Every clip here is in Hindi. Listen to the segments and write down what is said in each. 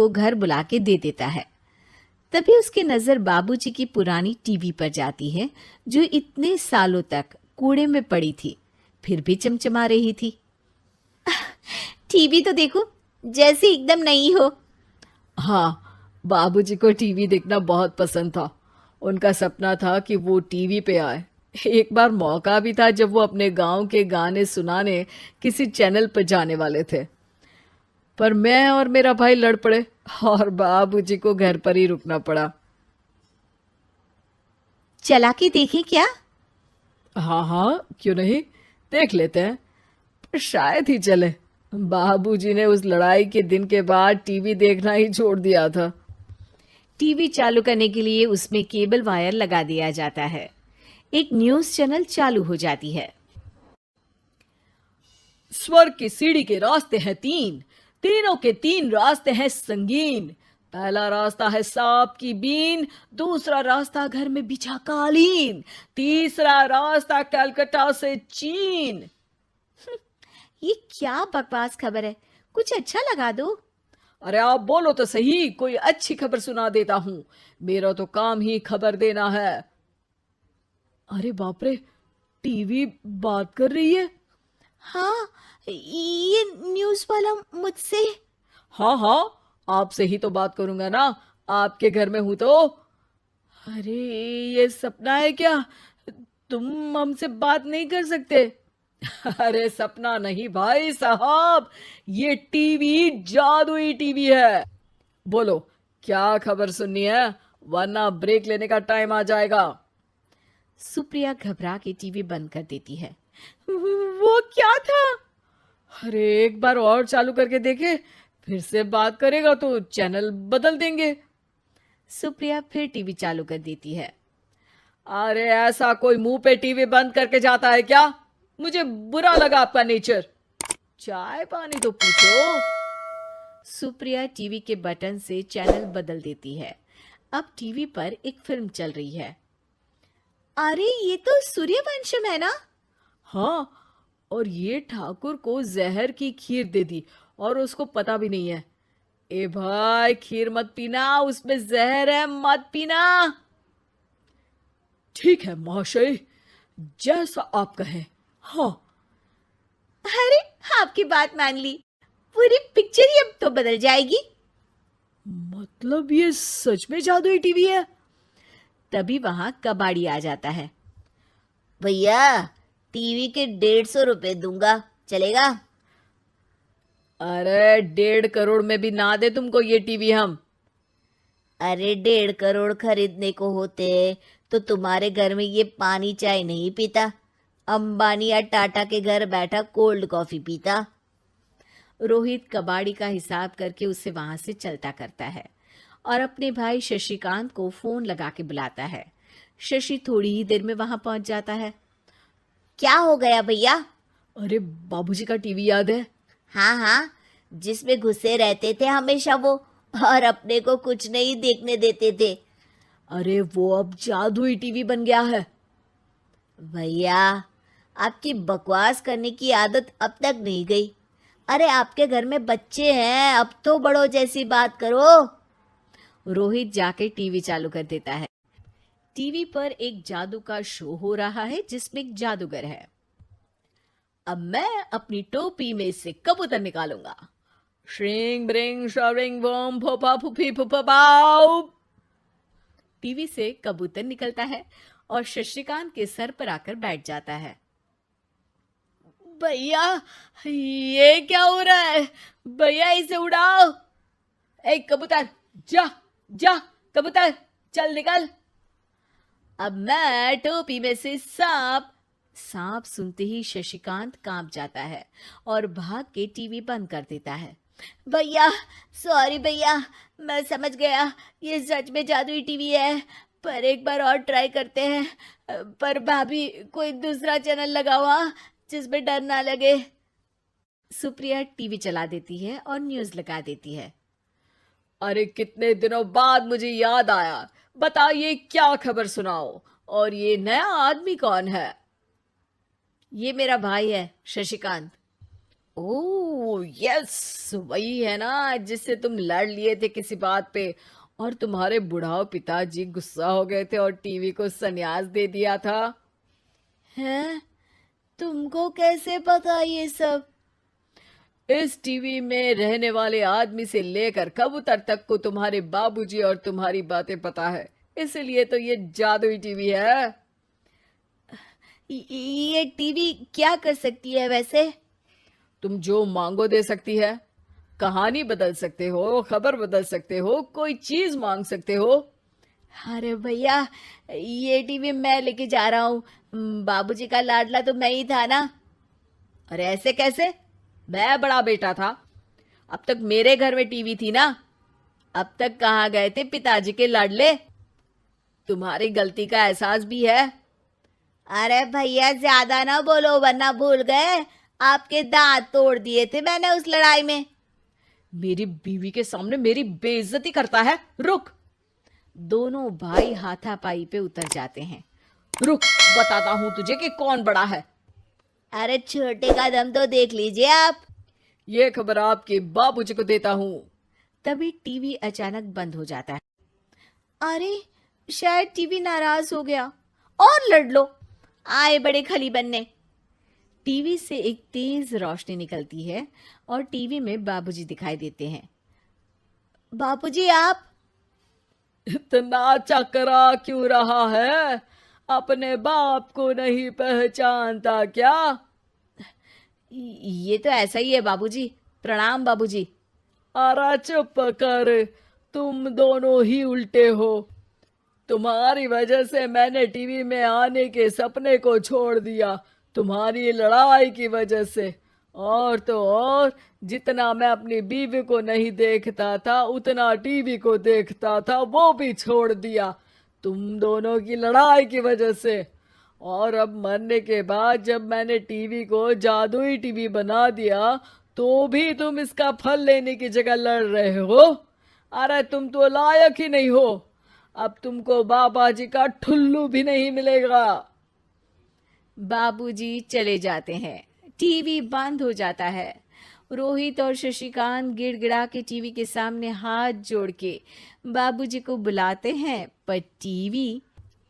को घर बुला के दे देता है। तभी उसकी नजर बाबूजी की पुरानी टीवी पर जाती है, जो इतने सालों तक कूड़े में पड़ी थी, फिर भी चमचमा रही थी। टीवी तो देखो, जैसे एकदम नई हो। हाँ, बाबूजी को टीवी देखना बहुत पसंद था। उनका सपना था कि वो टीवी पे आए। एक बार मौका भी था जब वो अपने गांव के गाने सुनाने किसी चैनल पर जाने वाले थे, पर मैं और मेरा भाई लड़ पड़े और बाबूजी को घर पर ही रुकना पड़ा। चला के देखें क्या? हाँ हाँ, क्यों नहीं, देख लेते हैं। पर शायद ही चले। बाबूजी ने उस लड़ाई के दिन के बाद टीवी देखना ही छोड़ दिया था। टीवी चालू करने के लिए उसमें केबल वायर लगा दिया जाता है। एक न्यूज चैनल चालू हो जाती है। स्वर्ग की सीढ़ी के रास्ते हैं तीन, तीनों के तीन रास्ते हैं संगीन। पहला रास्ता है सांप की बीन, दूसरा रास्ता घर में बिछा कालीन, तीसरा रास्ता कलकत्ता से चीन। ये क्या बकवास खबर है, कुछ अच्छा लगा दो। अरे आप बोलो तो सही, कोई अच्छी खबर सुना देता हूं। मेरा तो काम ही खबर देना है। अरे बाप रे, टीवी बात कर रही है। हाँ, ये न्यूज वाला मुझसे। हाँ हाँ, आपसे ही तो बात करूंगा ना, आपके घर में हूं तो। अरे ये सपना है क्या? तुम हमसे बात नहीं कर सकते? अरे सपना नहीं भाई साहब, ये टीवी जादुई टीवी है। बोलो, क्या खबर सुननी है, वरना ब्रेक लेने का टाइम आ जाएगा। सुप्रिया घबरा के टीवी बंद कर देती है। वो क्या था? अरे एक बार और चालू करके देखे, फिर से बात करेगा तो चैनल बदल देंगे। सुप्रिया फिर टीवी चालू कर देती है। अरे ऐसा कोई मुंह पे टीवी बंद करके जाता है क्या? मुझे बुरा लगा आपका नेचर। चाय पानी तो पूछो। सुप्रिया टीवी के बटन से चैनल बदल देती है। अब टीवी पर एक फिल्म चल रही है। अरे ये तो सूर्यवंशम है ना? हाँ, और ये ठाकुर को जहर की खीर दे दी और उसको पता भी नहीं है। ए भाई, खीर मत पीना, उसमें जहर है, मत पीना। ठीक है महाशय, जैसा आप कहें। हाँ। अरे आपकी बात मान ली, पूरी पिक्चर ही अब तो बदल जाएगी। मतलब ये सच में जादुई टीवी है? तभी वहां कबाड़ी आ जाता है। भैया, टीवी के 150 रुपए दूंगा, चलेगा? अरे 1.5 करोड़ में भी ना दे तुमको ये टीवी हम। अरे 1.5 करोड़ खरीदने को होते तो तुम्हारे घर में ये पानी चाय नहीं पीता, अंबानी या टाटा के घर बैठा कोल्ड कॉफी पीता। रोहित कबाड़ी का हिसाब करके उसे वहां से चलता करता है और अपने भाई शशिकांत को फोन लगा के बुलाता है। शशि थोड़ी ही देर में वहां पहुंच जाता है। क्या हो गया भैया? अरे बाबूजी का टीवी याद है? हाँ हाँ, जिसमें घुसे रहते थे हमेशा वो, और अपने को कुछ नहीं देखने देते थे। अरे वो अब जादुई टीवी बन गया है। भैया, आपकी बकवास करने की आदत अब तक नहीं गई। अरे आपके घर में बच्चे हैं, अब तो बड़ों जैसी बात करो। रोहित जाके टीवी चालू कर देता है। टीवी पर एक जादू का शो हो रहा है जिसमें एक जादूगर है। अब मैं अपनी टोपी में से कबूतर निकालूंगा। श्रिंग ब्रिंग शरिंग बम फोपा फुफी फुफा पाउ। टीवी से कबूतर निकलता है और शशिकांत के सर पर आकर बैठ जाता है। भैया, ये क्या हो रहा है? भैया इसे उड़ाओ। ए कबूतर, जा जा, कबूतर चल निकल। अब मैं टोपी में से सांप सुनते ही शशिकांत कांप जाता है और भाग के टीवी बंद कर देता है। भैया, सॉरी भैया, मैं समझ गया ये सच में जादुई टीवी है, पर एक बार और ट्राई करते हैं। पर भाभी, कोई दूसरा चैनल लगाओ जिसमें डर ना लगे। सुप्रिया टीवी चला देती है और न्यूज लगा देती है। अरे कितने दिनों बाद मुझे याद आया। बताइए क्या खबर सुनाओ, और ये नया आदमी कौन है? ये मेरा भाई है शशिकांत। ओह यस, वही है ना जिससे तुम लड़ लिए थे किसी बात पे और तुम्हारे बुढ़ाओ पिताजी गुस्सा हो गए थे और टीवी को संन्यास दे दिया था। हैं? तुमको कैसे पता ये सब? इस टीवी में रहने वाले आदमी से लेकर कबूतर तक को तुम्हारे बाबूजी और तुम्हारी बातें पता है, इसीलिए तो ये जादुई टीवी है। ये टीवी क्या कर सकती है वैसे? तुम जो मांगो दे सकती है, कहानी बदल सकते हो, खबर बदल सकते हो, कोई चीज मांग सकते हो। अरे भैया, ये टीवी मैं लेके जा रहा हूँ। बाबूजी का लाडला तो मैं ही था ना। अरे ऐसे कैसे? मैं बड़ा बेटा था, अब तक मेरे घर में टीवी थी ना। अब तक कहाँ गए थे पिताजी के लाडले? तुम्हारी गलती का एहसास भी है। अरे भैया, ज्यादा ना बोलो वरना भूल गए आपके दांत तोड़ दिए थे मैंने उस लड़ाई में। मेरी बीवी के सामने मेरी बेइज्जती करता है, रुक। दोनों भाई हाथापाई पे उतर जाते हैं। रुक, बताता हूं तुझे कि कौन बड़ा है। अरे छोटे का दम तो देख लीजिए आप। ये खबर आपके बाबूजी को देता हूं। तभी टीवी अचानक बंद हो जाता है। अरे शायद टीवी नाराज हो गया। और लड़ लो, आए बड़े खली बनने। टीवी से एक तेज रोशनी निकलती है और टीवी में बाबूजी दिखाई देते हैं। बापूजी आप? इतना चकरा क्यों रहा है? अपने बाप को नहीं पहचानता क्या? ये तो ऐसा ही है बाबूजी। प्रणाम बाबूजी। अरे चुप कर, तुम दोनों ही उल्टे हो। तुम्हारी वजह से मैंने टीवी में आने के सपने को छोड़ दिया, तुम्हारी लड़ाई की वजह से। और तो और, जितना मैं अपनी बीवी को नहीं देखता था उतना टीवी को देखता था, वो भी छोड़ दिया तुम दोनों की लड़ाई की वजह से। और अब मरने के बाद जब मैंने टीवी को जादुई टीवी बना दिया तो भी तुम इसका फल लेने की जगह लड़ रहे हो। अरे तुम तो लायक ही नहीं हो, अब तुमको बाबा जी का ठुल्लू भी नहीं मिलेगा। बाबूजी चले जाते हैं। टीवी बंद हो जाता है। रोहित और शशिकांत गिड़गिड़ा के टीवी के सामने हाथ जोड़ के बाबूजी को बुलाते हैं, पर टीवी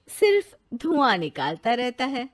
सिर्फ धुआं निकालता रहता है।